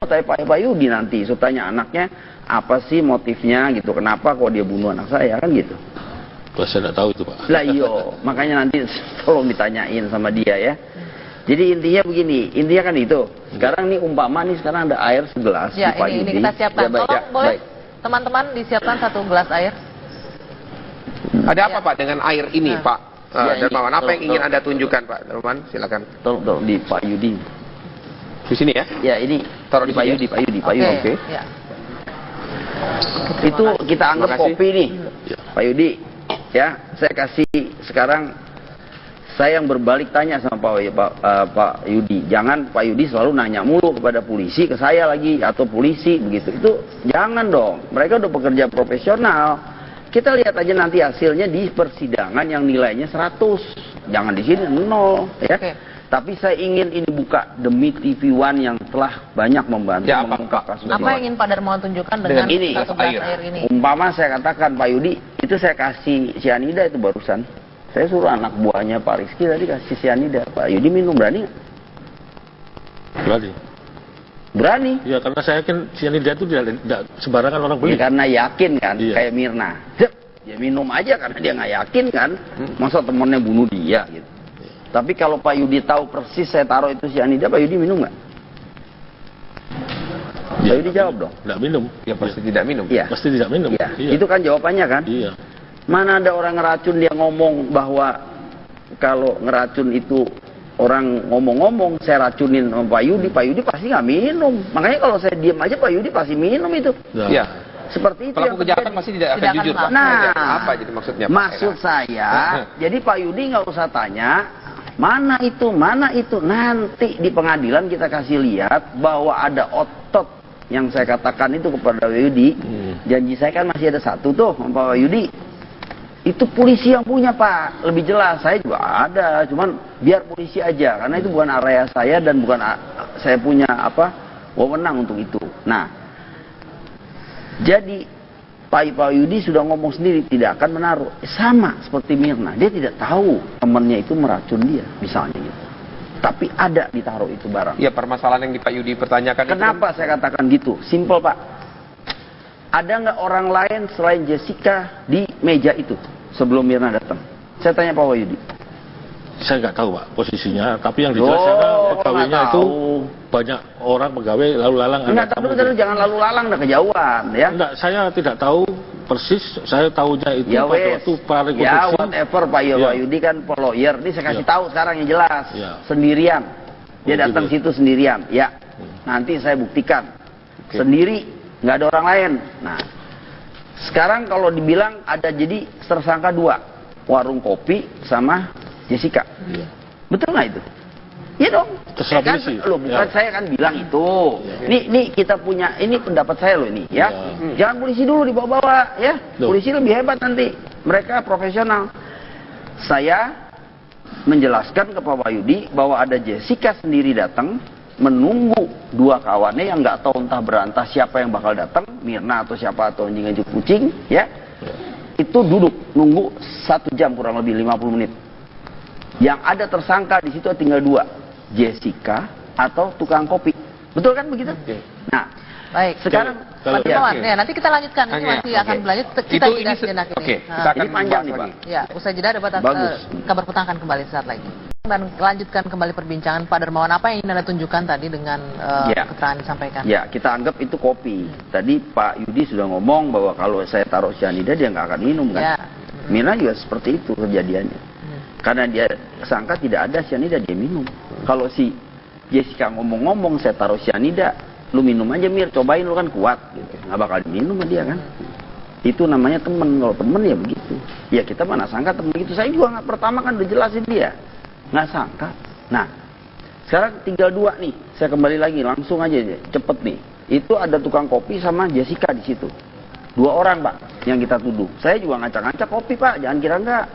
tanya Pak Yudi nanti, so tanya anaknya apa sih motifnya gitu, kenapa kok dia bunuh anak saya kan gitu. Saya tidak tahu itu Pak. Lah iyo, makanya nanti tolong ditanyain sama dia ya. Jadi intinya begini, intinya kan itu. Sekarang nih umpama nih sekarang ada air segelas ya, di Pak Yudi. Ini kita siapkan. Ya, baik, tolong ya, boleh teman-teman disiapkan 1 gelas air. Ada apa Pak dengan air ini Pak Darmawan? Apa yang ingin Anda tunjukkan Pak Darmawan? Silakan. Tolong di Pak Yudi. Di sini ya? Ya ini taruh di di Pak sini. Yudi, Pak Yudi, Pak Oke. Yudi. Oke. Ya. Itu kita anggap Terima kasih. kopi nih, Pak Yudi. Ya, saya kasih sekarang. Saya yang berbalik tanya sama Pak Yudi. Jangan Pak Yudi selalu nanya mulu kepada polisi, ke saya lagi, atau polisi, begitu. Itu jangan dong. Mereka udah bekerja profesional. Kita lihat aja nanti hasilnya di persidangan yang nilainya 100. Jangan di sini 0. Ya. Oke. Tapi saya ingin ini buka demi TV One yang telah banyak membantu mengungkap kasus ini. Apa yang ingin Pak Darmawan tunjukkan dengan ini, 1 gelas air ini? Umpama saya katakan Pak Yudi, itu saya kasih cyanida itu barusan. Saya suruh anak buahnya Pak Rizky tadi kasih cyanida. Pak Yudi minum, berani nggak? Berarti. Berani. Ya karena saya yakin cyanida itu tidak sembarangan orang beli. Ya, karena yakin kan, Iya. kayak Mirna. Dia minum aja karena dia nggak yakin kan. Masa temennya bunuh dia gitu. Tapi kalau Pak Yudi tahu persis saya taruh itu cyanida, Pak Yudi minum nggak? Ya, Pak Yudi jawab dong. Tidak minum. Ya pasti tidak minum. Iya. Pasti tidak minum. Iya. Iya. Itu kan jawabannya kan? Iya. Mana ada orang ngeracun dia ngomong bahwa kalau ngeracun itu orang ngomong-ngomong saya racunin sama Pak Yudi pasti nggak minum. Makanya kalau saya diam aja Pak Yudi pasti minum itu. Ya. Seperti itu. Pelaku kejahatan pasti tidak akan Tidak jujur akan Pak. Nah, Apa jadi maksudnya Pak? maksud saya, jadi Pak Yudi nggak usah tanya mana itu. Nanti di pengadilan kita kasih lihat bahwa ada otot yang saya katakan itu kepada Pak Yudi. Janji saya kan masih ada 1 tuh sama Pak Yudi. Itu polisi yang punya Pak, lebih jelas. Saya juga ada, cuman biar polisi aja, karena itu bukan area saya dan bukan saya punya wewenang untuk itu. Nah, jadi Pak Yudi sudah ngomong sendiri tidak akan menaruh. Sama seperti Mirna, dia tidak tahu temannya itu meracun dia, misalnya gitu. Tapi ada ditaruh itu barang. Ya permasalahan yang di Pak Yudi pertanyakan. Kenapa saya katakan gitu? Simple Pak. Ada nggak orang lain selain Jessica di meja itu sebelum Mirna datang? Saya tanya Pak Yudi. Saya nggak tahu Pak posisinya, tapi yang dijelaskan pegawainya itu banyak orang pegawai lalu lalang. Enggak, tapi jangan lalu lalang, udah kejauhan ya. Enggak, saya tidak tahu persis. Saya tahunya itu Ya pada waktu wes, ya whatever Pak Yudi kan lawyer. Ini saya kasih tahu sekarang yang jelas. Sendirian. Dia datang situ sendirian. Ya. Nanti saya buktikan. Sendiri, nggak ada orang lain. Nah, sekarang kalau dibilang ada jadi tersangka 2, warung kopi sama Jessica. Betul nggak itu? Iya dong. Terserah kan, polisi. loh, bukan saya kan bilang itu. Nih kita punya, ini pendapat saya loh ini ya. Jangan polisi dulu dibawa-bawa ya. Polisi lebih hebat nanti. Mereka profesional. Saya menjelaskan ke Pak Yudi bahwa ada Jessica sendiri datang menunggu 2 kawannya yang nggak tahu entah berantah siapa yang bakal datang, Mirna atau siapa atau anjing kucing ya. Itu duduk nunggu 1 jam kurang lebih 50 menit. Yang ada tersangka di situ tinggal 2, Jessica atau tukang kopi. Betul kan begitu? Nah, baik. Sekarang Pak Darmawan, ya, nanti kita lanjutkan. Ini masih akan berlanjut. Kita jeda sejenak ini. Kita akan ini panjang nih Pak. Ya, usai jeda debat kabar petang akan kembali saat lagi. Dan lanjutkan kembali perbincangan Pak Darmawan. Apa yang ingin Anda tunjukkan tadi dengan keterangan disampaikan? Ya, kita anggap itu kopi. Tadi Pak Yudi sudah ngomong bahwa kalau saya taruh cyanida dia nggak akan minum kan? Mirna juga seperti itu kejadiannya. Karena dia sangka tidak ada cyanida, dia minum. Kalau si Jessica ngomong-ngomong saya taruh cyanida, lu minum aja Mir, cobain lu kan kuat gitu. Nggak bakal diminum sama dia kan. Itu namanya temen. Kalau temen ya begitu. Ya kita mana sangka temen begitu. Saya juga nggak, pertama kan udah jelasin dia. Nggak sangka. Nah, sekarang tinggal 2 nih. Saya kembali lagi langsung aja cepet nih. Itu ada tukang kopi sama Jessica di situ. 2 orang Pak yang kita tuduh. Saya juga ngacak-ngacak kopi Pak, jangan kira enggak.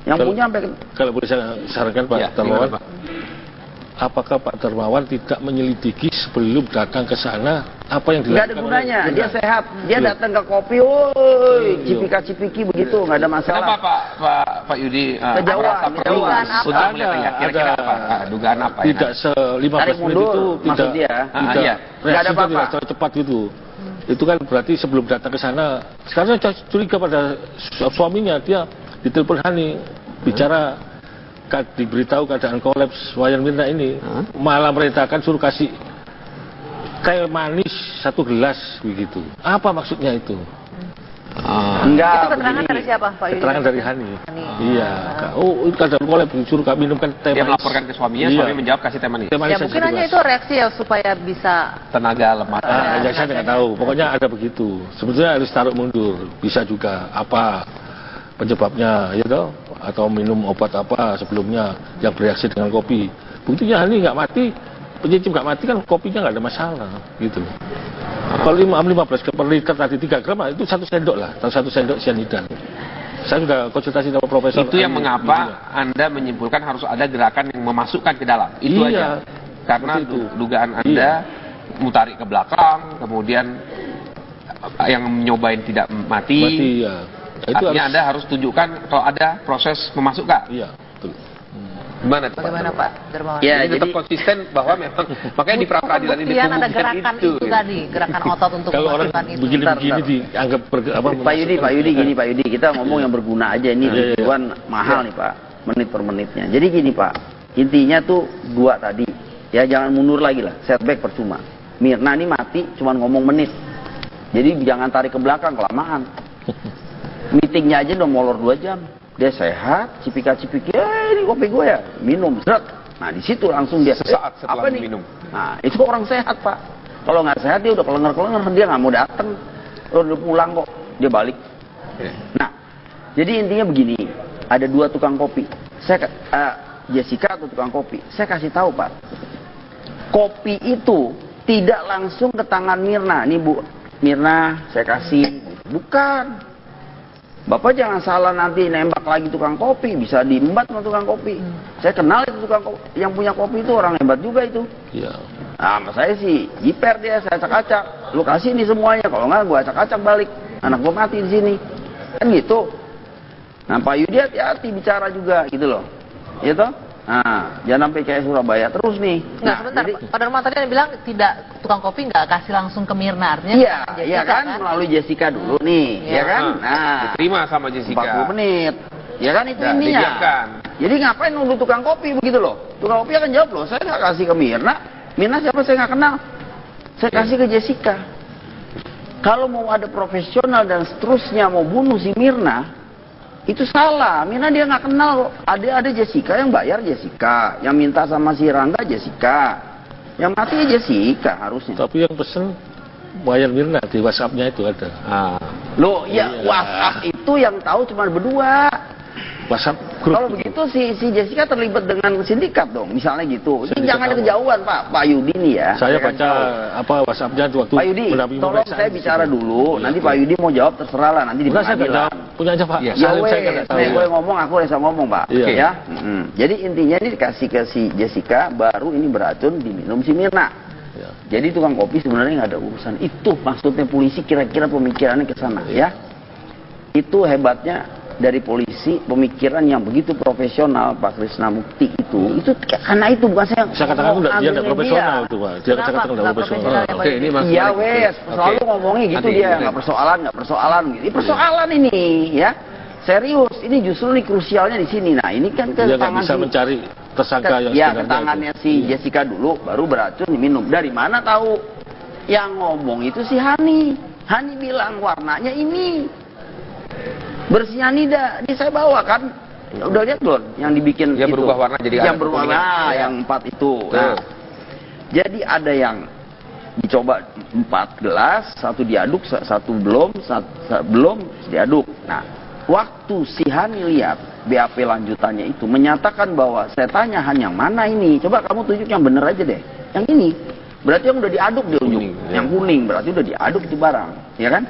Yang punya sampai kalau boleh saya sarankan Pak Darmawan, apakah Pak Darmawan tidak menyelidiki sebelum datang ke sana apa yang dilakukan? Nggak ada gunanya, dia sehat, dia datang ke kopi, cipika-cipiki begitu, nggak ada masalah. Kenapa Pak Pak Yudi kejauhan kira-kira apa? Dugaan apa? Tidak se-15 menit itu tidak ada apa-apa. tidak cepat gitu. Itu kan berarti sebelum datang ke sana, sekarang saya curiga pada suaminya, dia ditelepon Hani bicara diberitahu keadaan kolaps Wayan Mirna ini, malah merintahkan suruh kasih teh manis 1 gelas begitu. Apa maksudnya itu? Enggak. Itu keterangan dari siapa, Pak Yudi? Keterangan dari Hani. Iya. Oh, itu keadaan kolaps disuruh minumkan teh manis. Dia melaporkan ke suaminya, suami menjawab kasih teh manis. Ya mungkin hanya itu reaksi ya supaya bisa tenaga lemah. Ya saya tidak tahu. Pokoknya ada begitu. Sebetulnya harus taruh mundur. Bisa juga apa penyebabnya, ya toh? Atau minum obat apa sebelumnya yang bereaksi dengan kopi. Buktinya Hani nggak mati, penyicip nggak mati kan kopinya nggak ada masalah, gitu. Kalau 15 per liter tadi 3 gram itu 1 sendok lah, atau 1 sendok cyanida. Saya sudah konsultasi sama profesor. Itu yang mengapa Anda menyimpulkan harus ada gerakan yang memasukkan ke dalam. Itu aja. Karena dugaan Anda mutarik ke belakang, kemudian yang nyobain tidak mati. Artinya Anda harus tunjukkan kalau ada proses memasukkan. Iya, betul. Bagaimana Pak Darmawan? Ya, jadi tetap konsisten bahwa memang makanya di pra-peradilan ini ada gerakan itu tadi, gerakan otot untuk kalau orang begini-begini dianggap Pak Yudi gini Pak Yudi, kita ngomong yang berguna aja ini, ribuan mahal nih Pak, menit per menitnya. Jadi gini Pak, intinya tuh 2 tadi, ya jangan mundur lagi lah, setback percuma. Mirna ini mati cuman ngomong menit, jadi jangan tarik ke belakang kelamaan. Meetingnya aja udah molor 2 jam. Dia sehat, cipika-cipiki, ini kopi gue ya, minum, seret. Nah di situ langsung dia sesaat setelah apa nih? Minum. Nah itu orang sehat Pak. Kalau nggak sehat dia udah kelenger-kelenger, dia nggak mau datang, udah pulang kok, dia balik. Nah jadi intinya begini, ada 2 tukang kopi. Saya Jessica atau tukang kopi, saya kasih tahu Pak, kopi itu tidak langsung ke tangan Mirna. Nih Bu Mirna, saya kasih, bukan. Bapak jangan salah nanti nembak lagi tukang kopi, bisa diembat sama tukang kopi. Saya kenal itu tukang kopi, yang punya kopi itu orang hebat juga itu. Iya. Nah, sama saya sih, jiper dia, saya acak-acak. Lu kasih nih semuanya, kalau nggak gua acak-acak balik. Anak gua mati di sini. Kan gitu. Nah, Pak Yudi hati-hati bicara juga gitu loh. Ya toh? Nah, jangan sampai kayak Surabaya terus nih. Nggak, sebentar, jadi, Pak Darmawan tadi bilang tidak, tukang kopi nggak kasih langsung ke Mirna, artinya iya kan, melalui Jessica dulu nih, ya kan? Nah, diterima sama Jessica 40 menit, ya kan itu ininya. Didiamkan. Jadi ngapain nunggu tukang kopi begitu loh? Tukang kopi akan jawab loh, saya nggak kasih ke Mirna. Mirna siapa saya nggak kenal, saya kasih ke Jessica. Kalau mau ada profesional dan seterusnya mau bunuh si Mirna, itu salah. Mirna dia nggak kenal. Ada Jessica yang bayar Jessica, yang minta sama si Rangga Jessica, yang mati Jessica harusnya. Tapi yang pesen Wayan Mirna di WhatsApp-nya itu ada. Loh, ya WhatsApp itu yang tahu cuma berdua. WhatsApp grup. Kalau begitu si Jessica terlibat dengan sindikat dong, misalnya gitu. Ini jangan kejauhan Pak Yudi nih ya. Saya baca apa WhatsApp-nya waktu Pak Yudi, tolong saya bicara dulu. Nanti Pak Yudi mau jawab terserah lah nanti di pengadilan. Punya aja Pak. Ya wes, saya boleh ngomong, aku bisa ngomong Pak. Ya. Jadi intinya ini dikasih ke si Jessica, baru ini beracun diminum si Mirna. Jadi tukang kopi sebenarnya nggak ada urusan. Itu maksudnya polisi kira-kira pemikirannya ke sana ya. Itu hebatnya dari polisi, pemikiran yang begitu profesional Pak Krisna Mukti itu karena itu bukan saya katakan dia tidak profesional itu Pak. Dia katakan tidak profesional. Oke, ini maksudnya. Iya wes, selalu ngomongnya gitu dia, nggak persoalan gitu. Ini persoalan ini ya. Serius, ini justru nih krusialnya di sini. Nah, ini kan ke tangan bisa mencari tersangka yang sebenarnya. Ya, ke tangannya si Jessica dulu, baru beracun diminum. Dari mana tahu? Yang ngomong itu si Hani. Hani bilang warnanya ini bersianida. Ini saya bawa kan. Ya, udah lihat belum yang dibikin yang itu. Berubah warna jadi yang berubah warna, yang 4 itu. Nah, jadi ada yang dicoba 4 gelas, 1 diaduk, 1 belum diaduk. Nah, waktu si Hani lihat BAP lanjutannya itu menyatakan bahwa saya tanya Han yang mana ini? Coba kamu tunjuk yang bener aja deh. Yang ini. Berarti yang udah diaduk dia unjuk. Yang kuning berarti udah diaduk itu barang, ya kan?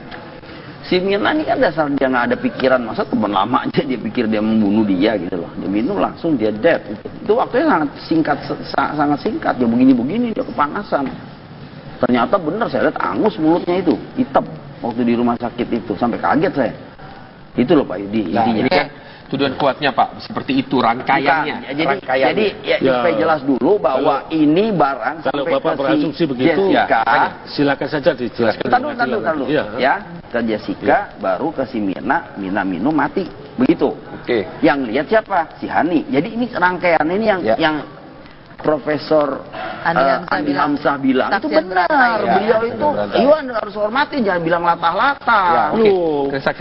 Si Mirna ini kan dasar dia nggak ada pikiran, masa teman lama aja dia pikir dia membunuh dia gitu loh. Dia minum langsung dia dead. Itu waktunya sangat singkat. Dia begini-begini dia kepanasan. Ternyata bener saya lihat angus mulutnya itu hitam waktu di rumah sakit itu sampai kaget saya. Itu loh Pak Yudi intinya. Ini kan Tuduhan kuatnya Pak, seperti itu rangkaiannya. Jadi supaya jelas dulu bahwa ini barang kalau sampai Bapak ke berasumsi begitu, Jessica, silakan saja dijelaskan. Tahu ya, ke Jessica, baru ke si Mirna minum mati, begitu. Yang lihat siapa? Si Hani. Jadi ini rangkaian ini yang Profesor Andi Hamzah bilang itu benar. Beliau itu, Anda harus hormati, jangan bilang latah-latah.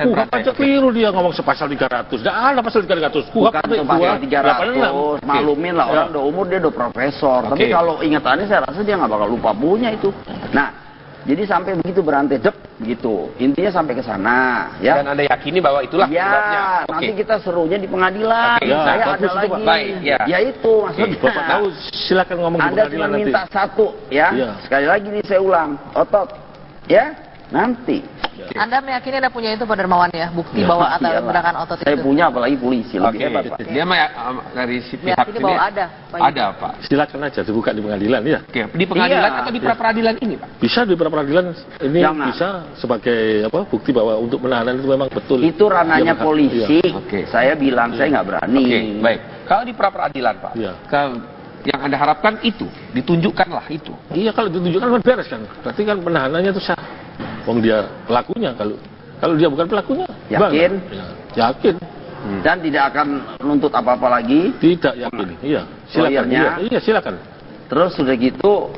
Kuhap aja keliru dia ngomong sepasal 300. Nggak ada pasal 300. Bukan pasal 300. Maklumin lah, orang udah umur, dia udah profesor. Tapi kalau ingatannya saya rasa dia nggak bakal lupa punya itu. Nah, jadi sampai begitu berantai, begitu. Intinya sampai ke sana, ya. Dan Anda yakini bahwa itulah penyebabnya. Nanti kita serunya di pengadilan. Saya ada lagi. Ya itu maksudnya. Bapak tahu, silakan ngomong di Anda pengadilan cuma minta satu, ya. Sekali lagi nih saya ulang, otot, ya. Nanti. Anda meyakini Anda punya itu Pak Darmawan ya, bukti bahwa atau gerakan otot itu. Saya punya, apalagi polisi lebih hebat Pak. Dia dari pihak ini bahwa ada Pak. Silakan aja dibuka di pengadilan ya. Di pengadilan atau di pra-peradilan ini Pak? Bisa di pra-peradilan ini bisa sebagai bukti bahwa untuk menahanan itu memang betul. Itu ranahnya polisi. Saya bilang saya nggak berani. Baik. Kalau di pra-peradilan Pak, yang Anda harapkan itu ditunjukkanlah itu. Iya, kalau ditunjukkan kan beres kan. Berarti kan penahanannya itu sah. Wong dia pelakunya, kalau dia bukan pelakunya, yakin? Yakin. Dan tidak akan nuntut apa-apa lagi? Tidak yakin. Iya. Silakan. Iya, silakan. Terus sudah gitu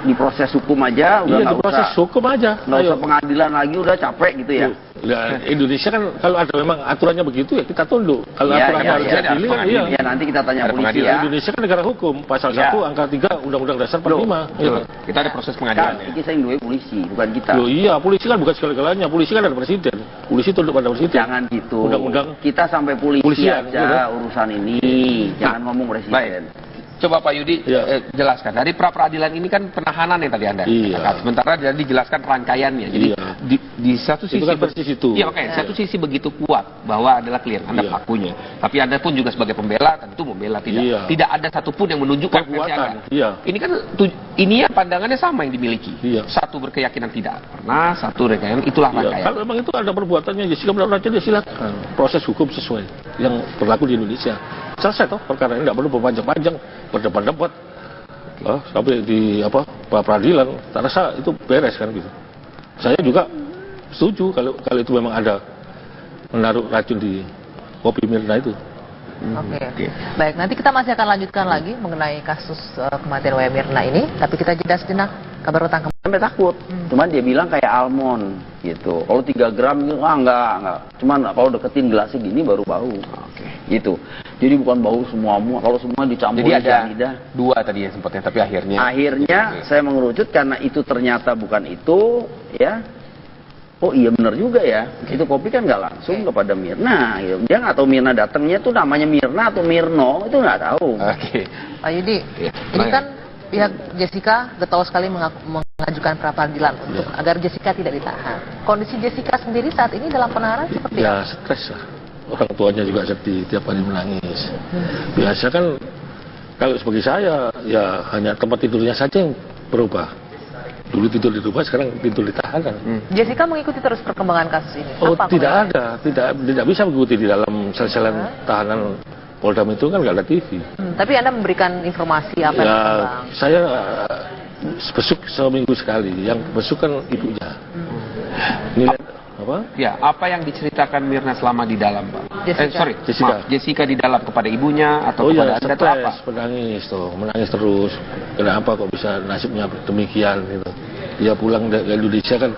diproses hukum aja, udah nggak diproses hukum aja. Nggak usah pengadilan lagi, udah capek gitu ya. Ya, Indonesia kan kalau ada memang aturannya begitu ya kita tunduk. Kalau aturannya harus diadili kan ya nanti kita tanya polisi ya. Indonesia kan negara hukum, pasal 1 angka 3 Undang-Undang Dasar 45. Kita ada proses pengadilan. Kita yang dua polisi, bukan kita. Loh iya, polisi kan bukan segala-galanya. Polisi kan ada presiden. Polisi tunduk pada presiden. Jangan gitu. Undang-undang kita sampai polisi aja urusan ini. Jangan ngomong presiden. Coba Pak Yudi jelaskan. Dari pra-peradilan ini kan penahanan yang tadi Anda katakan. Sementara dijelaskan rangkaiannya. Jadi di satu sisi satu sisi begitu kuat bahwa adalah klien Anda pelakunya. Tapi Anda pun juga sebagai pembela tentu membela tidak ada satupun yang menunjukkan versi Anda. Ini kan ini pandangannya sama yang dimiliki. Satu berkeyakinan tidak pernah, satu berkeyakinan itulah rangkaian. Kalau memang itu ada perbuatannya Jessica melakukan dia silakan. Proses hukum sesuai yang berlaku di Indonesia. Selesai toh perkara ini, tidak perlu berpanjang-panjang berdebat-debat sampai di peradilan. Tak rasa itu beres kan gitu. Saya juga setuju kalau itu memang ada menaruh racun di kopi Mirna itu. Oke. Baik, nanti kita masih akan lanjutkan lagi mengenai kasus kematian Wayan Mirna ini, tapi kita jeda sejenak. Kabar utang sampai takut. Cuman dia bilang kayak almond gitu. Kalau 3 gram gitu, enggak. Cuman kalau deketin gelasnya gini baru bau. Gitu. Jadi bukan bau semua. Kalau semua dicampur. Jadi ada 2 tadi ya sempatnya, tapi akhirnya saya mengerucut karena itu ternyata bukan itu, ya. Oh iya benar juga ya. Itu kopi kan nggak langsung kepada Mirna. Dia nggak tahu Mirna datangnya tuh namanya Mirna atau Mirno, itu nggak tahu. Pak Yudi, ini kan pihak Jessica getol sekali mengajukan pra-peradilan untuk agar Jessica tidak ditahan. Kondisi Jessica sendiri saat ini dalam penahanan seperti apa? Ya stres lah. Orang tuanya juga sedih, tiap hari menangis. Biasa kan kalau sebagai saya ya hanya tempat tidurnya saja yang berubah. Dulu tidur di rumah, sekarang tidur di tahanan. Jessica mengikuti terus perkembangan kasus ini? Oh tidak ada, tidak bisa mengikuti di dalam sel-selan tahanan Polda Metro kan nggak ada TV. Tapi Anda memberikan informasi apa yang berkembang? Saya besuk seminggu sekali, yang besuk kan ibunya. Ini apa? Ya, apa yang diceritakan Mirna selama di dalam, Pak? Jessica di dalam kepada ibunya atau kepada Anda itu apa? Menangis terus. Kenapa kok bisa nasibnya demikian gitu. Dia pulang dari Indonesia kan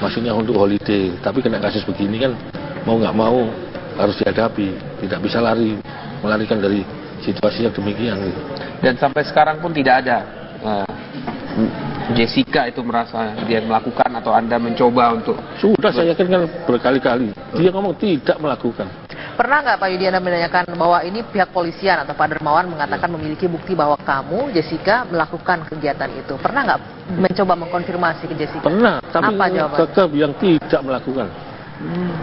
maksudnya untuk holiday, tapi kena kasus begini kan mau nggak mau harus dihadapi, tidak bisa melarikan dari situasi yang demikian gitu. Dan sampai sekarang pun tidak ada Jessica itu merasa dia melakukan atau Anda mencoba untuk... Sudah saya yakin kan berkali-kali dia ngomong tidak melakukan. Pernah nggak Pak Yudi Anda menanyakan bahwa ini pihak polisian atau Pak Darmawan mengatakan memiliki bukti bahwa kamu Jessica melakukan kegiatan itu? Pernah nggak mencoba mengkonfirmasi ke Jessica? Pernah, tapi apa jawabannya? Tetap yang tidak melakukan.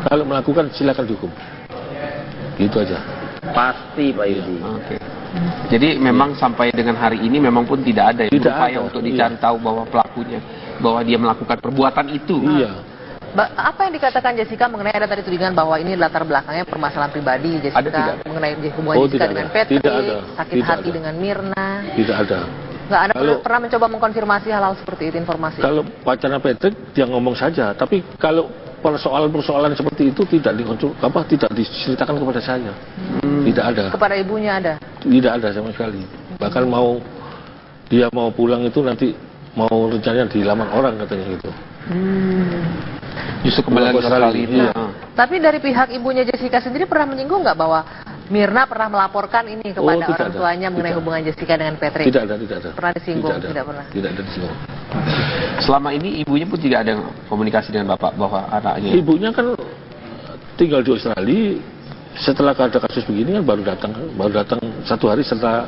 Kalau melakukan silakan dihukum. Gitu aja. Pasti Pak Yudi. Jadi memang sampai dengan hari ini memang pun tidak ada upaya untuk dicari tahu bahwa pelakunya, bahwa dia melakukan perbuatan itu. Apa yang dikatakan Jessica mengenai ada tadi tudingan bahwa ini latar belakangnya permasalahan pribadi Jessica mengenai hubungan Jessica dengan Patrick, sakit hati dengan Mirna? Tidak ada. Nggak ada pernah mencoba mengkonfirmasi hal-hal seperti itu, informasi? Kalau pacarnya Patrick, dia ngomong saja. Tapi kalau persoalan-persoalan seperti itu tidak diceritakan kepada saya. Tidak ada. Kepada ibunya ada? Tidak ada sama sekali. Bahkan dia mau pulang itu nanti mau rencananya dilamar orang katanya gitu. Justru kembali ke Australia itu. Tapi dari pihak ibunya Jessica sendiri pernah menyinggung nggak bahwa Mirna pernah melaporkan ini kepada orang tuanya mengenai hubungan Jessica dengan Patrick? Tidak ada. Pernah disinggung? Tidak pernah. Tidak ada disinggung. Selama ini ibunya pun tidak ada komunikasi dengan bapak bahwa anaknya. Ibunya kan tinggal di Australia. Setelah ada kasus begini kan baru datang 1 hari setelah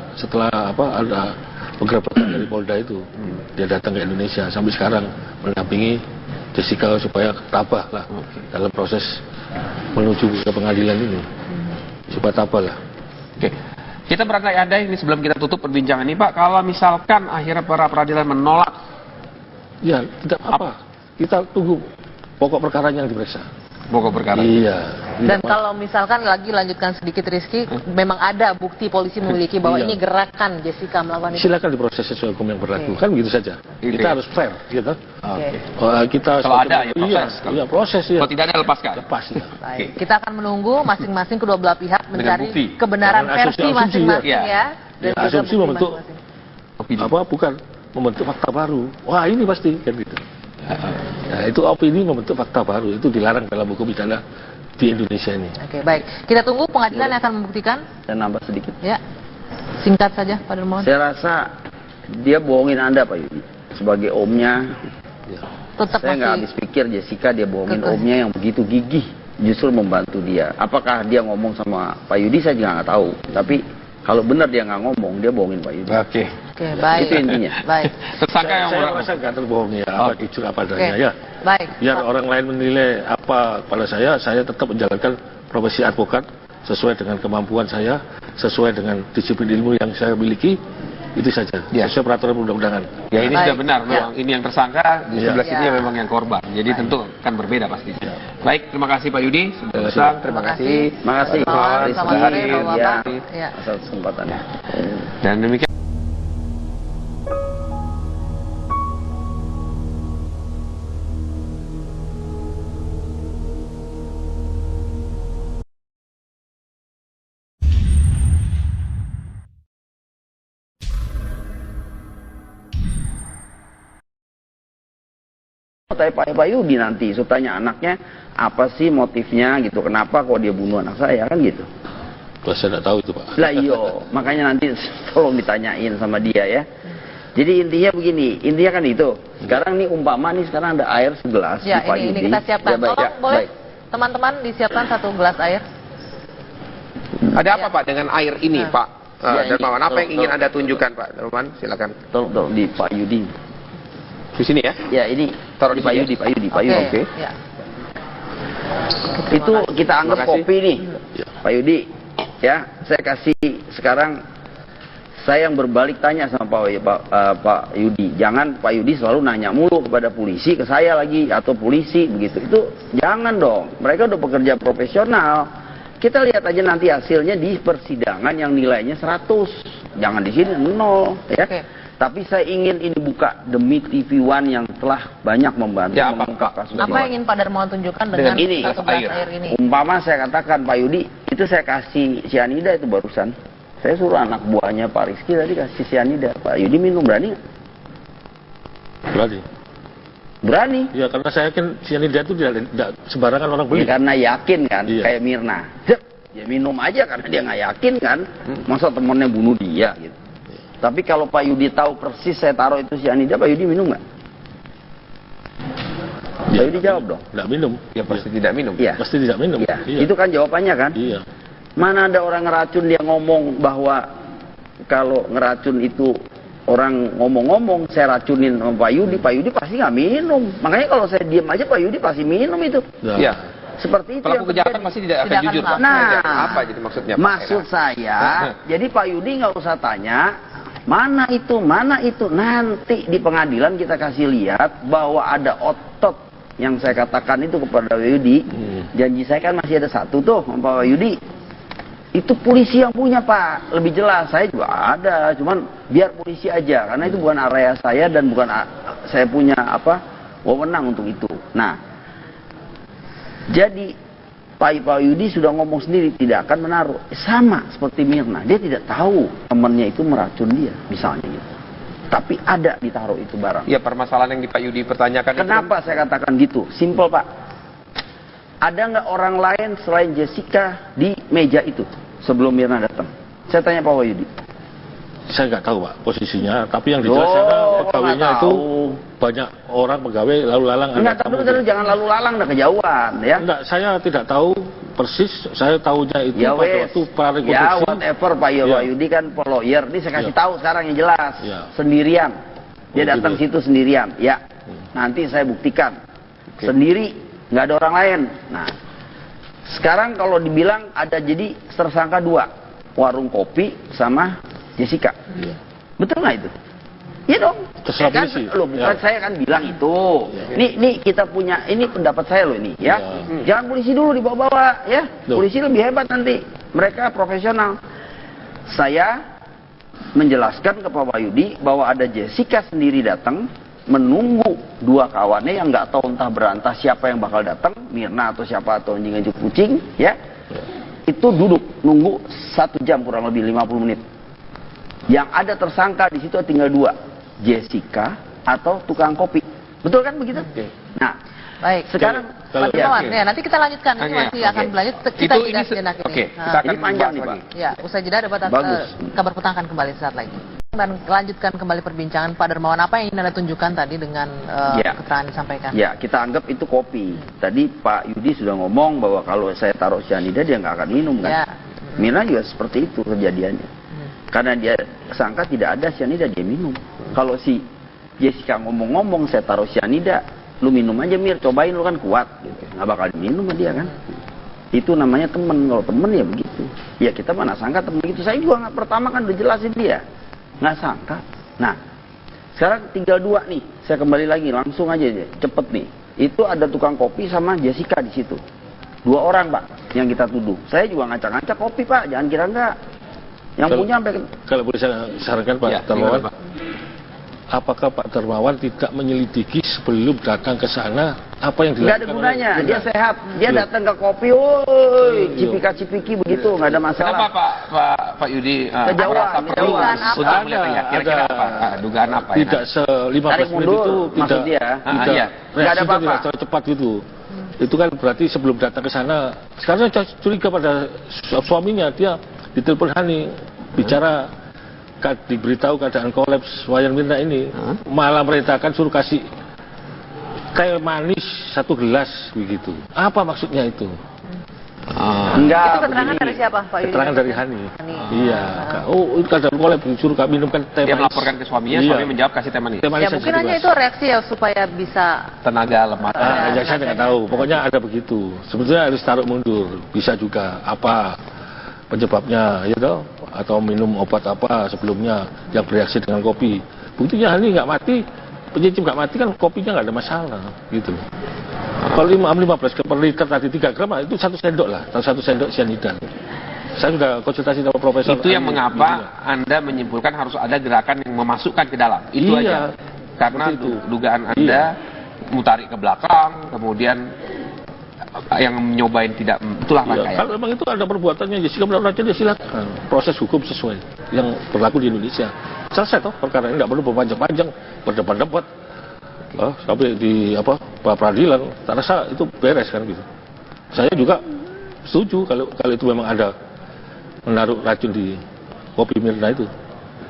ada penggerebekan dari Polda itu. Dia datang ke Indonesia sampai sekarang mendampingi Jessica supaya tabah lah dalam proses menuju ke pengadilan ini. Supaya tabah lah. Oke. Kita berandai-andai ini sebelum kita tutup perbincangan ini Pak, kalau misalkan akhirnya para peradilan menolak, ya tidak apa. Kita tunggu pokok perkara yang diperiksa. Pokok perkara. Iya. Dan kalau misalkan lagi lanjutkan sedikit Rizky, memang ada bukti polisi memiliki bahwa ini gerakan Jessica melakukan itu. Silakan diproses sesuai hukum yang berlaku. Kan begitu saja. Kita harus fair, gitu. Kalau ada ya proses. Iya, proses ya. Kalau tidak ada lepaskan. Lepas ya. Baik. Kita akan menunggu masing-masing kedua belah pihak mencari kebenaran versi masing-masing ya. Dan asumsi membentuk bukan membentuk fakta baru. Wah, ini pasti kan gitu. Nah, itu opini membentuk fakta baru, itu dilarang dalam hukum pidana di Indonesia ini. Oke, baik. Kita tunggu pengadilan yang akan membuktikan. Dan nambah sedikit. Ya, singkat saja Pak Dermawan. Saya rasa dia bohongin Anda Pak Yudi sebagai omnya. Tetap saya nggak habis pikir Jessica dia bohongin omnya yang begitu gigih, justru membantu dia. Apakah dia ngomong sama Pak Yudi saya juga nggak tahu. Tapi kalau benar dia nggak ngomong, dia bohongin Pak Yudi. Oke, baik. Itu intinya. Baik. Tersangka yang saya merasa nggak terbohongi ya, apa jujur apa adanya ya. Baik. Biar orang lain menilai apa pada saya tetap menjalankan profesi advokat sesuai dengan kemampuan saya, sesuai dengan disiplin ilmu yang saya miliki. Itu saja, sesuai peraturan undang-undangan. Ya ini sudah benar, memang ini yang tersangka, di sebelah sini memang yang korban. Jadi tentu kan berbeda pasti. Baik, terima kasih Pak Yudi sudah datang. Terima kasih. Terima kasih. Selamat sore, Bapak. Atas kesempatannya. Dan demikian. Tanya Pak Yudi nanti, tanya anaknya apa sih motifnya gitu, kenapa kok dia bunuh anak saya kan gitu. Saya tidak tahu itu Pak. Lah iyo, makanya nanti tolong ditanyain sama dia ya. Jadi intinya begini, intinya kan itu. Sekarang nih umpama nih sekarang ada air segelas ya, di Pak Yudi. Ini kita siapkan. Ya, baik, tolong boleh teman-teman disiapkan 1 gelas air. Ada apa Pak dengan air ini Pak Dermawan? Apa yang ingin Anda tunjukkan Pak Dermawan? Silakan. Tolong di Pak Yudi. Di sini ya? Ya ini taruh di Pak Yudi, Pak Yudi. Oke. Ya. Itu kita anggap kopi nih, Pak Yudi. Ya, saya kasih sekarang saya yang berbalik tanya sama Pak Yudi. Jangan Pak Yudi selalu nanya mulu kepada polisi, ke saya lagi atau polisi begitu. Itu jangan dong. Mereka udah bekerja profesional. Kita lihat aja nanti hasilnya di persidangan yang nilainya 100. Jangan di sini 0, ya. Tapi saya ingin ini buka demi TV One yang telah banyak membantu mengungkap kasus ini. Apa yang ingin Pak Darmawan tunjukkan dengan ini, 1 gelas air ini? Umpama saya katakan Pak Yudi, itu saya kasih cyanida itu barusan. Saya suruh anak buahnya Pak Rizky tadi kasih cyanida. Pak Yudi minum, berani nggak? Berani. Berani? Ya karena saya yakin cyanida itu tidak sembarangan orang beli. Ya, karena yakin kan, kayak Mirna. Dia minum aja karena dia nggak yakin kan. Masa temennya bunuh dia gitu. Tapi kalau Pak Yudi tahu persis saya taruh itu cyanida, Pak Yudi minum nggak? Pak Yudi jawab dong. Tidak minum. Ya pasti tidak minum. Ya. Pasti tidak minum. Ya. Itu kan jawabannya kan? Iya. Mana ada orang ngeracun dia ngomong bahwa kalau ngeracun itu orang ngomong-ngomong saya racunin sama Pak Yudi pasti nggak minum. Makanya kalau saya diam aja Pak Yudi pasti minum itu. Ya. Seperti itu. Pelaku kejahatan pasti tidak akan jujur Pak. Nah, apa jadi maksudnya Pak? Maksud saya, jadi Pak Yudi nggak usah tanya mana itu, nanti di pengadilan kita kasih lihat bahwa ada otot yang saya katakan itu kepada Yudi, janji saya kan masih ada satu tuh sama Pak Yudi. Itu polisi yang punya Pak, lebih jelas. Saya juga ada, cuman biar polisi aja, karena itu bukan area saya dan bukan saya punya wewenang untuk itu. Nah, jadi Pak Yudi sudah ngomong sendiri tidak akan menaruh. Sama seperti Mirna, dia tidak tahu temannya itu meracun dia, misalnya gitu. Tapi ada ditaruh itu barang. Ya, permasalahan yang di Pak Yudi pertanyakan. Kenapa saya katakan gitu? Simple Pak. Ada nggak orang lain selain Jessica di meja itu sebelum Mirna datang? Saya tanya Pak Wahyudi. Saya nggak tahu Pak posisinya, tapi yang dijelas sana pegawainya itu banyak orang pegawai lalu lalang. Enggak, tapi jangan lalu lalang, udah kejauhan ya. Enggak, saya tidak tahu persis. Saya tahunya itu ya pada waktu prarekonstruksi. Ya whatever Pak Wahyudi kan lawyer. Ini saya kasih tahu sekarang yang jelas. Sendirian. Dia datang situ sendirian. Ya. Nanti saya buktikan. Sendiri, nggak ada orang lain. Nah, sekarang kalau dibilang ada jadi tersangka dua, warung kopi sama Jessica. Betul nggak itu? Iya dong. Kan, bukan saya kan bilang itu. Nih kita punya, ini pendapat saya loh ini ya. Jangan polisi dulu dibawa-bawa ya. Polisi lebih hebat nanti. Mereka profesional. Saya menjelaskan ke Pak Wahyudi bahwa ada Jessica sendiri datang menunggu dua kawannya yang nggak tahu entah berantah siapa yang bakal datang, Mirna atau siapa atau anjing kucing ya. Itu duduk nunggu 1 jam kurang lebih 50 menit. Yang ada tersangka di situ tinggal dua, Jessica atau tukang kopi. Betul kan begitu? Nah, baik. Sekarang Pak Dermawan, ya, nanti kita lanjutkan. Ini masih akan berlanjut. Kita tidak sejenak ini. Kita akan ini panjang nih Pak. Ya, usai jeda debat kabar petang akan kembali saat lagi. Dan lanjutkan kembali perbincangan Pak Dermawan, apa yang ingin Anda tunjukkan tadi dengan keterangan yang disampaikan? Ya, kita anggap itu kopi. Tadi Pak Yudi sudah ngomong bahwa kalau saya taruh cyanida dia nggak akan minum kan? Mirna juga seperti itu kejadiannya. Karena dia sangka tidak ada cyanida, dia minum. Kalau si Jessica ngomong-ngomong saya taruh cyanida, lu minum aja Mir, cobain lu kan kuat. Gitu. Nggak bakal diminum sama dia kan? Itu namanya temen. Kalau temen ya begitu. Ya kita mana sangka temen gitu. Saya juga nggak pertama kan udah jelasin dia. Nggak sangka. Nah, sekarang tinggal dua nih. Saya kembali lagi, langsung aja deh, cepet nih. Itu ada tukang kopi sama Jessica di situ. 2 orang Pak yang kita tuduh. Saya juga ngacak-ngacak kopi Pak, jangan kira enggak. Yang punya sampai. Kalau boleh saya sarankan Pak Dermawan, apakah Pak Dermawan tidak menyelidiki sebelum datang ke sana apa yang dilakukan? Nggak ada gunanya, dia sehat. Dia datang ke kopi, woi, cipika-cipiki begitu, nggak ada masalah. Kenapa Pak Yudi merasa perlu untuk melihatnya? Kira-kira apa? Dugaan apa? Tidak se-15 menit itu tidak nggak ada apa-apa. Tidak cepat gitu. Itu kan berarti sebelum datang ke sana. Sekarang saya curiga pada suaminya, dia ditelepon Hani, bicara diberitahu keadaan kolaps Wayan Mirna ini, malah merintahkan suruh kasih teh manis 1 gelas begitu. Apa maksudnya itu? Enggak. Itu keterangan dari siapa Pak Yudi? Keterangan dari Hani. Iya. Oh, itu keadaan kolaps disuruh minumkan teh manis. Dia melaporkan ke suaminya, suami menjawab kasih teh manis. Ya mungkin hanya itu reaksi ya supaya bisa tenaga lemah. Ya saya tidak tahu. Pokoknya ada begitu. Sebetulnya harus taruh mundur. Bisa juga apa penyebabnya, ya toh, atau minum obat apa sebelumnya yang bereaksi dengan kopi. Buktinya Hani nggak mati, penyicip nggak mati kan kopinya nggak ada masalah, gitu. Kalau 15 per liter tadi 3 gram, itu 1 sendok lah, 1 sendok cyanida. Saya sudah konsultasi sama profesor. Itu yang mengapa Anda menyimpulkan harus ada gerakan yang memasukkan ke dalam. Itu aja. Karena dugaan Anda mutarik ke belakang, kemudian yang nyobain tidak, itulah rangkaian. Kalau memang itu ada perbuatannya Jessica melakukan, ya silakan proses hukum sesuai yang berlaku di Indonesia. Selesai toh perkara ini, nggak perlu berpanjang-panjang berdebat-debat sampai di peradilan. Tak rasa itu beres kan gitu. Saya juga setuju kalau itu memang ada menaruh racun di kopi Mirna itu.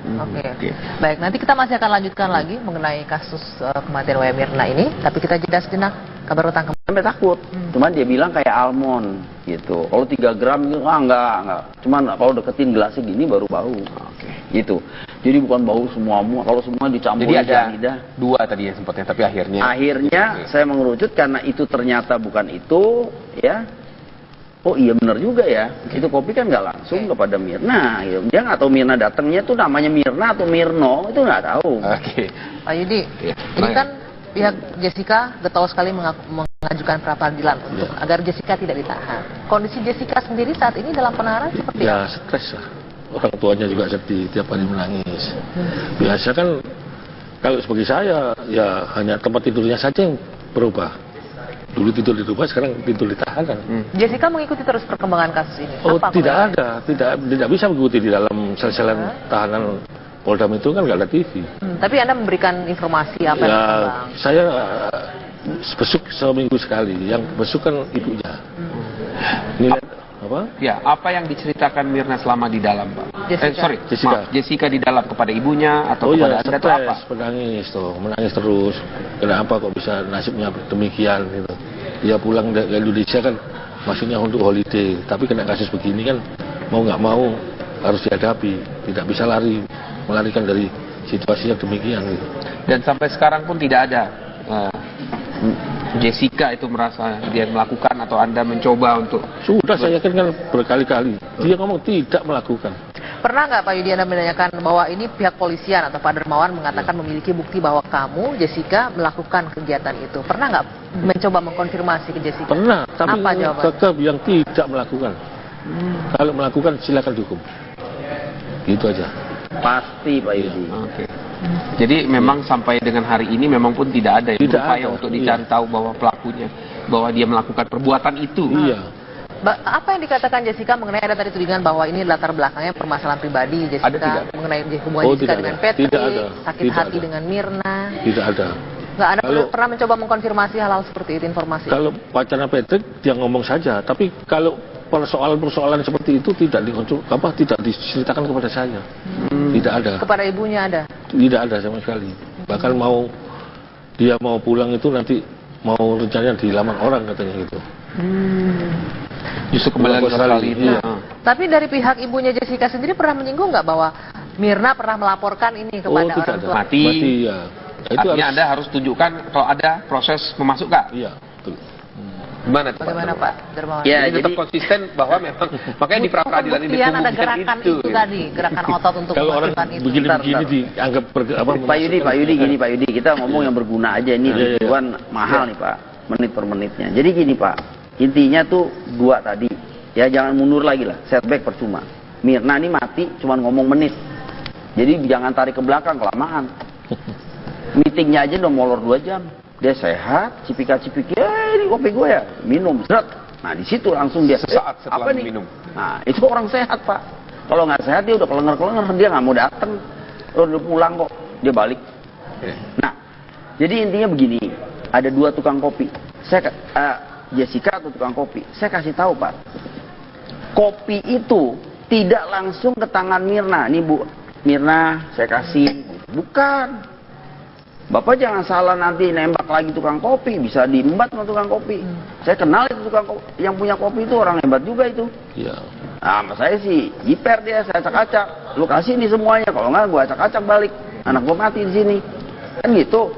Oke. Baik, nanti kita masih akan lanjutkan lagi mengenai kasus kematian Wayan Mirna ini, tapi kita jeda sejenak. Kabar utang sampai takut. Cuman dia bilang kayak almond gitu. Kalau 3 gram gitu, enggak. Cuman kalau deketin gelasnya gini baru bau. Gitu. Jadi bukan bau semua. Kalau semua dicampur. Jadi ada 2 tadi yang sempatnya, tapi akhirnya saya mengerucut karena itu ternyata bukan itu, ya. Oh iya benar juga ya. Itu kopi kan nggak langsung kepada Mirna. Gitu. Dia nggak tahu Mirna datangnya tuh namanya Mirna atau Mirno, itu nggak tahu. Pak Yudi, ini kan pihak Jessica getol sekali mengajukan pra-peradilan untuk agar Jessica tidak ditahan. Kondisi Jessica sendiri saat ini dalam penahanan seperti apa? Ya stres lah. Orang tuanya juga sedih, tiap hari menangis. Biasa kan kalau sebagai saya ya hanya tempat tidurnya saja yang berubah. Dulu tidur di rumah, sekarang tidur di tahanan. Jessica mengikuti terus perkembangan kasus ini? Oh, apa tidak ada, tidak bisa mengikuti di dalam sel-selan tahanan Polda Metro kan nggak ada TV. Tapi Anda memberikan informasi apa yang berkembang? Saya besuk seminggu sekali. Yang besuk kan ibunya. Nilai apa? Ya, apa yang diceritakan Mirna selama di dalam, Pak? Jessica. Jessica di dalam kepada ibunya atau kepada Anda itu apa? Menangis terus. Kenapa kok bisa nasibnya demikian gitu. Dia pulang dari Indonesia kan maksudnya untuk holiday, tapi kena kasus begini kan mau nggak mau harus dihadapi, tidak bisa melarikan dari situasi yang demikian gitu. Dan sampai sekarang pun tidak ada Jessica itu merasa dia melakukan atau Anda mencoba untuk... Sudah saya yakin kan berkali-kali dia ngomong tidak melakukan. Pernah nggak Pak Yudi Anda menanyakan bahwa ini pihak polisian atau Pak Dermawan mengatakan memiliki bukti bahwa kamu, Jessica, melakukan kegiatan itu? Pernah nggak mencoba mengkonfirmasi ke Jessica? Pernah, tapi apa jawabannya? tetap yang tidak melakukan. Kalau melakukan silakan dihukum. Gitu aja. Pasti Pak Yudi. Oke. Jadi memang sampai dengan hari ini memang pun tidak ada yang berupaya untuk dicari tahu bahwa pelakunya, bahwa dia melakukan perbuatan itu. Iya. Apa yang dikatakan Jessica mengenai ada tadi tudingan bahwa ini latar belakangnya permasalahan pribadi Jessica, mengenai hubungan Jessica dengan Patrick, sakit hati dengan Mirna? Tidak ada. Nggak ada. Pernah mencoba mengkonfirmasi hal-hal seperti itu, informasi? Kalau pacarnya Patrick dia ngomong saja, tapi kalau persoalan-persoalan seperti itu tidak diceritakan kepada saya. Tidak ada. Kepada ibunya ada? Tidak ada sama sekali. Bahkan dia mau pulang itu nanti mau rencananya dilamar orang katanya gitu. Justru kembali kali itu. Tapi dari pihak ibunya Jessica sendiri pernah menyinggung nggak bahwa Mirna pernah melaporkan ini kepada orang tua? Mati ya. Itu artinya Anda harus tunjukkan kalau ada proses memasukkan. Iya, betul. Bagaimana Pak Dermawan? Ya, jadi tetap konsisten bahwa memang makanya di pra-peradilan ini ada gerakan itu tadi, gerakan otot untuk melakukan itu. Begini dianggap Pak Yudi gini Pak Yudi, kita ngomong yang berguna aja ini, ribuan mahal nih Pak, menit per menitnya. Jadi gini Pak, intinya tuh dua tadi, ya jangan mundur lagi lah, setback percuma. Mirna ini mati cuman ngomong menit, jadi jangan tarik ke belakang kelamaan. Meetingnya aja udah molor 2 jam. Dia sehat, cipika-cipiki, ini kopi gue ya, minum, seret. Nah di situ langsung dia sesaat setelah apa nih? Minum. Nah itu orang sehat Pak. Kalau nggak sehat dia udah kelenger-kelenger, dia nggak mau datang, udah pulang kok, dia balik. Nah jadi intinya begini, ada 2 tukang kopi. Jessica atau tukang kopi, saya kasih tahu Pak, kopi itu tidak langsung ke tangan Mirna. Nih Bu Mirna, saya kasih, bukan. Bapak jangan salah nanti nembak lagi tukang kopi, bisa diembat sama tukang kopi. Saya kenal itu tukang kopi, yang punya kopi itu orang hebat juga itu. Iya. Nah, sama saya sih jiper dia, saya acak-acak. Lu kasih nih semuanya, kalau nggak gua acak-acak balik. Anak gua mati di sini. Kan gitu.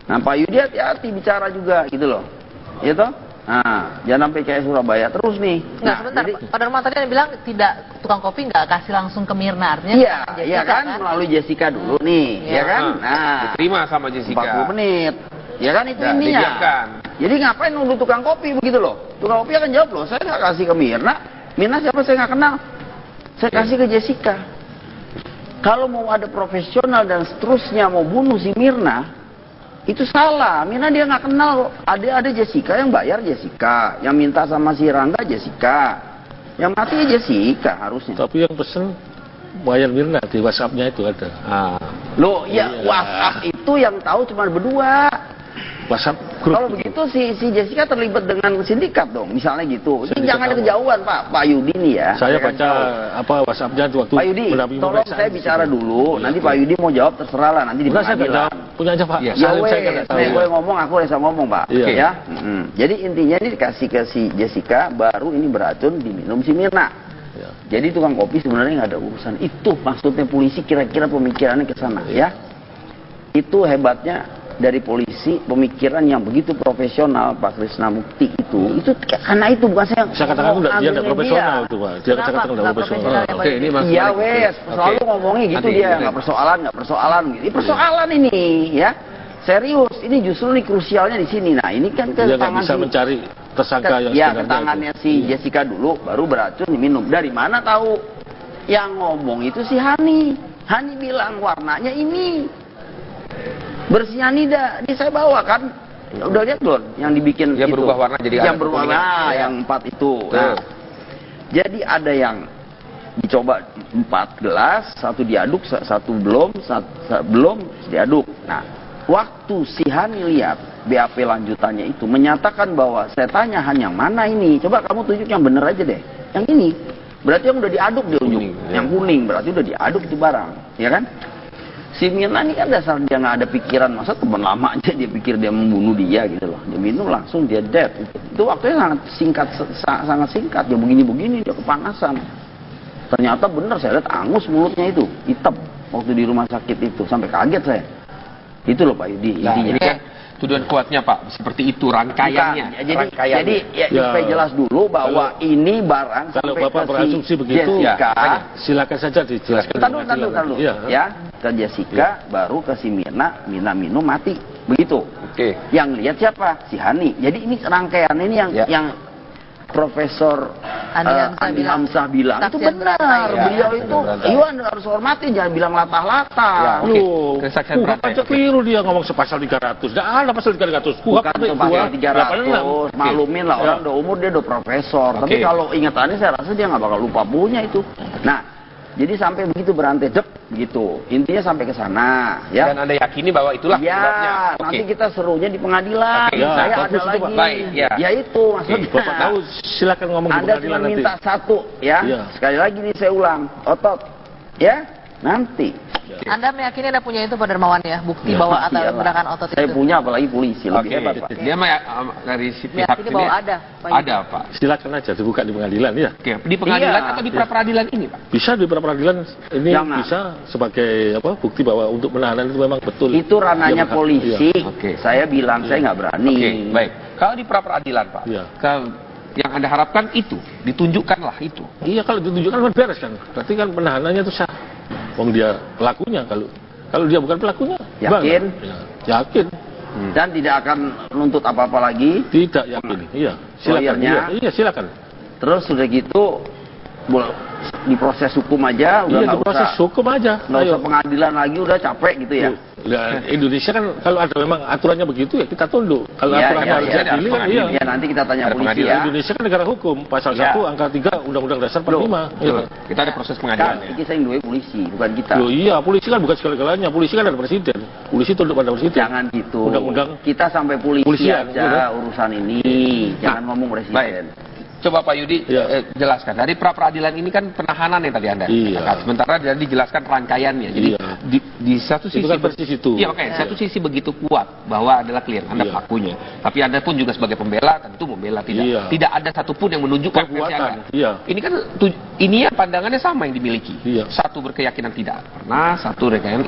Nah, Pak Yudi hati-hati bicara juga gitu loh. Gitu? Nah, jangan sampai kayak Surabaya terus nih. Nggak, sebentar. Jadi, Pak Dermawan tadi bilang tidak, tukang kopi nggak kasih langsung ke Mirna, artinya iya kan, melalui Jessica dulu nih, ya kan? Nah, diterima sama Jessica 40 menit. Ya kan itu intinya. Dibiarkan. Jadi ngapain nuduh tukang kopi begitu loh? Tukang kopi akan jawab loh, saya nggak kasih ke Mirna. Mirna siapa saya nggak kenal. Saya kasih ke Jessica. Kalau mau ada profesional dan seterusnya mau bunuh si Mirna, itu salah. Mirna dia nggak kenal. Ada Jessica yang bayar Jessica, yang minta sama si Rangga Jessica, yang mati Jessica harusnya. Tapi yang pesen bayar Mirna di WhatsApp-nya itu ada. Loh, ya WhatsApp itu yang tahu cuma berdua. WhatsApp grup. Kalau begitu si Jessica terlibat dengan sindikat dong, misalnya gitu. Ini jangan ada kejauhan Pak Yudi nih ya. Saya baca WhatsApp-nya waktu Pak Yudi, tolong saya bicara dulu. Nanti Pak Yudi mau jawab terserah lah nanti di pengadilan. Punya aja Pak. Ya wes, boleh ngomong, aku bisa ngomong Pak. Ya. Jadi intinya ini dikasih ke si Jessica, baru ini beracun diminum si Mirna. Jadi tukang kopi sebenarnya nggak ada urusan. Itu maksudnya polisi kira-kira pemikirannya ke sana ya. Itu hebatnya dari polisi, pemikiran yang begitu profesional Pak Krisna Mukti itu karena itu bukan saya katakan dia tidak profesional itu Pak. Dia katakan tidak profesional. Oke, ini iya wes, selalu ngomongnya gitu dia, nggak persoalan gitu. Ini persoalan ini ya. serius, ini justru nih krusialnya di sini. Nah, ini kan ke Dia nggak tangan bisa mencari tersangka yang ya, sebenarnya. ke tangannya si Jessica dulu, baru beracun diminum. Dari mana tahu? Yang ngomong itu si Hani. Hani bilang warnanya ini bersianida. Ini saya bawa kan. Ya, udah lihat belum yang dibikin Yang itu. berubah warna jadi yang ada berubah kekuningan. warna, Ya. yang 4 itu. Nah, jadi ada yang dicoba 4 gelas, satu diaduk, satu belum, belum diaduk. Nah, waktu si Hani lihat BAP lanjutannya itu menyatakan bahwa saya tanya Han yang mana ini? Coba kamu tunjuk yang bener aja deh. Yang ini. Berarti yang udah diaduk dia unjuk. Yang kuning berarti udah diaduk itu barang, ya kan? Si Mirna ini kan dasar dia nggak ada pikiran, masa teman lama aja dia pikir dia membunuh dia gitu loh. Dia minum langsung dia dead. Itu waktunya sangat singkat, sangat singkat. Dia begini-begini dia kepanasan. Ternyata bener saya lihat angus mulutnya itu, hitam waktu di rumah sakit itu, sampai kaget saya. Itu loh Pak Yudi, Nah, intinya. ini kan tuduhan kuatnya Pak, seperti itu rangkaiannya. Bukan. Jadi supaya jelas dulu bahwa ini barang Kalau sampai Bapak ke berasumsi si begitu, Jessica. silakan saja dijelaskan. Tahu. Iya. Ya, ke Jessica, baru ke si Mirna minum mati. Begitu. Oke. Yang lihat siapa? Si Hani. Jadi ini rangkaian ini yang Profesor Andi Hamzah bilang itu benar. Beliau itu, Iwan harus hormati, jangan bilang latah-latah. Loh, Kesaksian kuhap berantai. aja keliru dia ngomong sepasal 300. Nggak ada pasal 300. Bukan pasal 300, maklumin lah orang udah umur, dia udah profesor. Tapi kalau ingatannya saya rasa dia nggak bakal lupa punya itu. Nah, jadi sampai begitu berantai, begitu. Intinya sampai ke sana, ya. Dan Anda yakini bahwa itulah penyebabnya. Ya, nanti kita serunya di pengadilan. Oke, Saya bagus ada itu, lagi. Pak. Baik, ya. Ya itu maksudnya. Bapak tahu, silakan ngomong di Anda pengadilan cuma nanti. minta satu, ya. Iya. Sekali lagi nih saya ulang, otot, ya. Nanti. Anda meyakini Anda punya itu Pak Darmawan ya, bukti Ya, bahwa atas Iyalah. gerakan otot Saya itu. punya, apalagi polisi lebih Oke. hebat Pak. Dia mah dari si pihak Meyakini ini bahwa ada, Pak. ada Pak. Silakan aja dibuka di pengadilan ya. Oke, di pengadilan Iya. atau di pra-peradilan ini Pak? Bisa di peradilan ini Jangan. bisa sebagai bukti bahwa untuk menahanan itu memang betul. Itu ranahnya Dia polisi. Iya. Oke. Saya bilang saya nggak berani. Oke, baik. Kalau di pra-peradilan Pak, Iya. yang Anda harapkan itu, ditunjukkanlah itu. Iya, kalau ditunjukkan kan beres kan. Berarti kan penahanannya itu sah. Wong dia pelakunya, kalau dia bukan pelakunya, Yakin? gimana? Ya, yakin. Dan tidak akan nuntut apa-apa lagi. Tidak yakin. Iya, silakan. Lawyernya? Iya, silakan. Terus sudah gitu diproses hukum aja, udah Iya, nggak di proses usah hukum aja. nggak Ayo. usah pengadilan lagi, udah capek gitu ya. Nah, Indonesia kan kalau ada memang aturannya begitu ya kita tunduk. Kalau Iya, aturannya iya, harus iya, diadili kan ada iya. Ya nanti kita tanya Ada polisi pengadilan. ya. Indonesia kan negara hukum, pasal Iya. 1 angka 3 Undang-Undang Dasar 45. Iya. Kita ada proses Kan pengadilan ya. kita yang dua polisi, bukan kita. Loh iya, polisi kan bukan segala-galanya. Polisi kan ada presiden. Polisi tunduk pada presiden. Jangan gitu. Undang-undang Kita sampai polisi Polisian, aja iya. urusan ini. Jangan ngomong presiden. Baik. Coba Pak Yudi Iya. jelaskan. Dari pra-peradilan ini kan penahanan yang tadi Anda Iya. katakan. Sementara dia dijelaskan rangkaiannya. Jadi Iya. di satu sisi kan persis itu. Iya, oke. Satu sisi begitu kuat bahwa adalah klien Anda Iya. pelakunya. Tapi Anda pun juga sebagai pembela tentu membela tidak. Iya. Tidak ada satupun yang menunjukkan versi Perbuatan, Anda. iya. Ini kan ini ya pandangannya sama yang dimiliki. Iya. Satu berkeyakinan tidak pernah, satu berkeyakinan